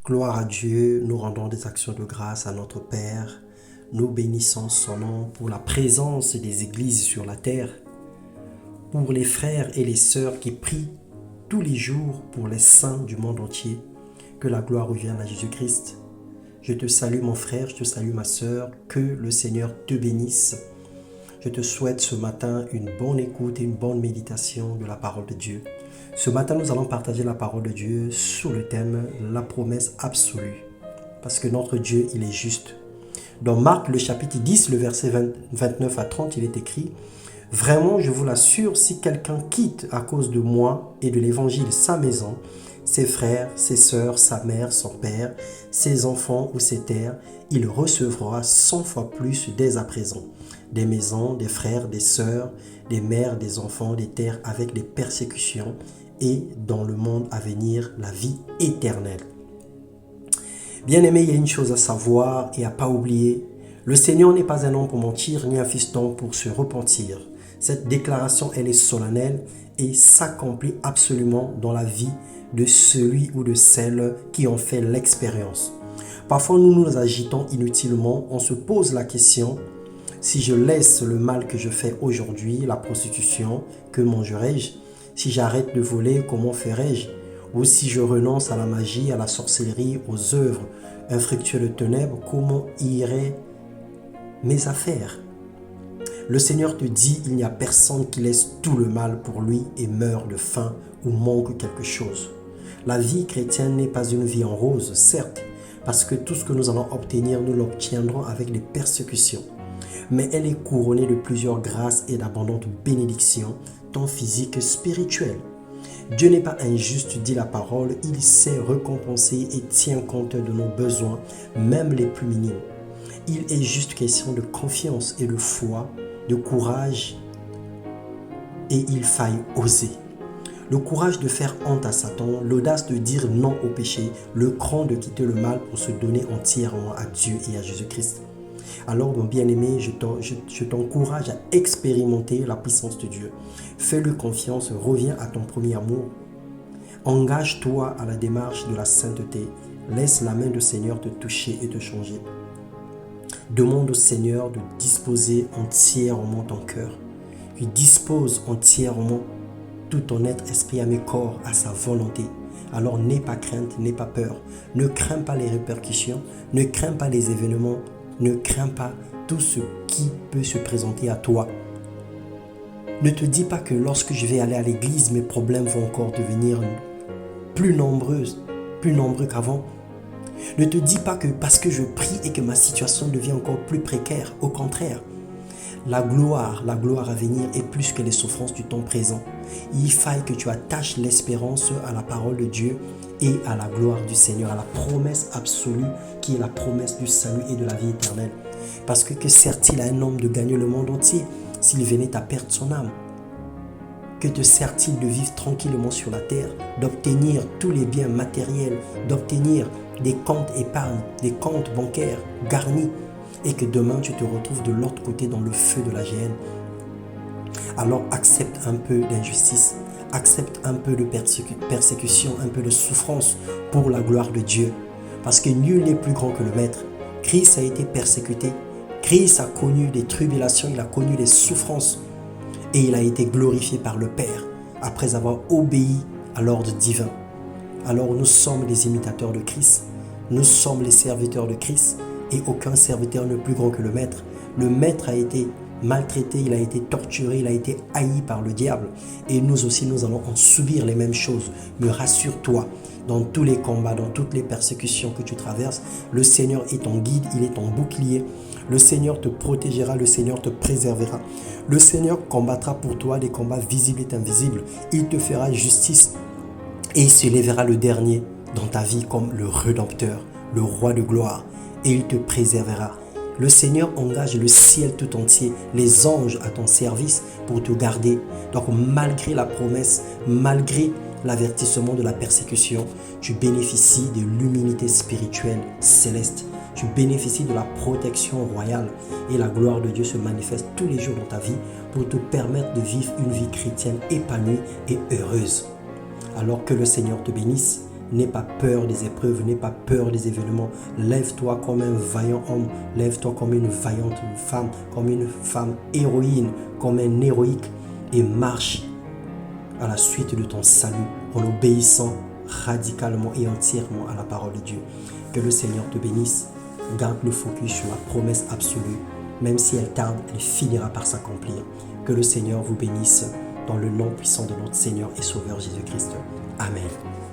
Gloire à Dieu, nous rendons des actions de grâce à notre Père. Nous bénissons son nom pour la présence des églises sur la terre, pour les frères et les sœurs qui prient tous les jours pour les saints du monde entier. Que la gloire revienne à Jésus-Christ. Je te salue mon frère, je te salue ma sœur, que le Seigneur te bénisse. Je te souhaite ce matin une bonne écoute et une bonne méditation de la parole de Dieu. Ce matin, nous allons partager la parole de Dieu sur le thème « La promesse absolue ». Parce que notre Dieu, il est juste. Dans Marc, le chapitre 10, le verset 29 à 30, il est écrit « Vraiment, je vous l'assure, si quelqu'un quitte à cause de moi et de l'évangile sa maison, ses frères, ses sœurs, sa mère, son père, ses enfants ou ses terres, il recevra 100 fois plus dès à présent. Des maisons, des frères, des sœurs, des mères, des enfants, des terres avec des persécutions et dans le monde à venir, la vie éternelle. » Bien-aimé, il y a une chose à savoir et à pas oublier. Le Seigneur n'est pas un homme pour mentir, ni un fiston pour se repentir. Cette déclaration, elle est solennelle et s'accomplit absolument dans la vie de celui ou de celle qui en fait l'expérience. Parfois, nous nous agitons inutilement. On se pose la question, si je laisse le mal que je fais aujourd'hui, la prostitution, que mangerai-je? Si j'arrête de voler, comment ferai-je? Ou si je renonce à la magie, à la sorcellerie, aux œuvres infructueuses de ténèbres, comment iraient mes affaires? Le Seigneur te dit, il n'y a personne qui laisse tout le mal pour lui et meurt de faim ou manque quelque chose. La vie chrétienne n'est pas une vie en rose, certes, parce que tout ce que nous allons obtenir, nous l'obtiendrons avec des persécutions. Mais elle est couronnée de plusieurs grâces et d'abondantes bénédictions, tant physiques que spirituelles. Dieu n'est pas injuste, dit la parole, il sait récompenser et tient compte de nos besoins, même les plus minimes. Il est juste question de confiance et de foi, de courage, et il faille oser. Le courage de faire honte à Satan, l'audace de dire non au péché, le cran de quitter le mal pour se donner entièrement à Dieu et à Jésus-Christ. Alors, mon bien-aimé, je t'encourage à expérimenter la puissance de Dieu. Fais-lui confiance, reviens à ton premier amour. Engage-toi à la démarche de la sainteté. Laisse la main du Seigneur te toucher et te changer. Demande au Seigneur de disposer entièrement ton cœur. Il dispose entièrement tout ton être, esprit, âme et corps à sa volonté. Alors n'aie pas crainte, n'aie pas peur. Ne crains pas les répercussions, ne crains pas les événements, ne crains pas tout ce qui peut se présenter à toi. Ne te dis pas que lorsque je vais aller à l'église, mes problèmes vont encore devenir plus nombreux qu'avant. Ne te dis pas que parce que je prie et que ma situation devient encore plus précaire. Au contraire, la gloire à venir est plus que les souffrances du temps présent. Il faille que tu attaches l'espérance à la parole de Dieu et à la gloire du Seigneur, à la promesse absolue qui est la promesse du salut et de la vie éternelle. Parce que sert-il à un homme de gagner le monde entier s'il venait à perdre son âme? Que te sert-il de vivre tranquillement sur la terre, d'obtenir tous les biens matériels, d'obtenir des comptes épargne, des comptes bancaires garnis, et que demain tu te retrouves de l'autre côté dans le feu de la géhenne? Alors accepte un peu d'injustice, accepte un peu de persécution, un peu de souffrance pour la gloire de Dieu. Parce que nul n'est plus grand que le Maître. Christ a été persécuté, Christ a connu des tribulations, il a connu des souffrances et il a été glorifié par le Père après avoir obéi à l'ordre divin. Alors nous sommes les imitateurs de Christ, nous sommes les serviteurs de Christ et aucun serviteur n'est plus grand que le Maître. Le Maître a été maltraité, il a été torturé, il a été haï par le diable. Et nous aussi, nous allons en subir les mêmes choses. Mais rassure-toi, dans tous les combats, dans toutes les persécutions que tu traverses, le Seigneur est ton guide, il est ton bouclier. Le Seigneur te protégera, le Seigneur te préservera. Le Seigneur combattra pour toi des combats visibles et invisibles. Il te fera justice et il se lèvera le dernier dans ta vie comme le Rédempteur, le Roi de gloire. Et il te préservera. Le Seigneur engage le ciel tout entier, les anges à ton service pour te garder. Donc malgré la promesse, malgré l'avertissement de la persécution, tu bénéficies de l'humilité spirituelle céleste. Tu bénéficies de la protection royale et la gloire de Dieu se manifeste tous les jours dans ta vie pour te permettre de vivre une vie chrétienne épanouie et heureuse. Alors que le Seigneur te bénisse, N'aie pas peur des épreuves, n'aie pas peur des événements. Lève-toi comme un vaillant homme, lève-toi comme une vaillante femme, comme une femme héroïne, comme un héroïque et marche à la suite de ton salut en obéissant radicalement et entièrement à la parole de Dieu. Que le Seigneur te bénisse. Garde le focus sur la promesse absolue. Même si elle tarde, elle finira par s'accomplir. Que le Seigneur vous bénisse dans le nom puissant de notre Seigneur et Sauveur Jésus-Christ. Amen.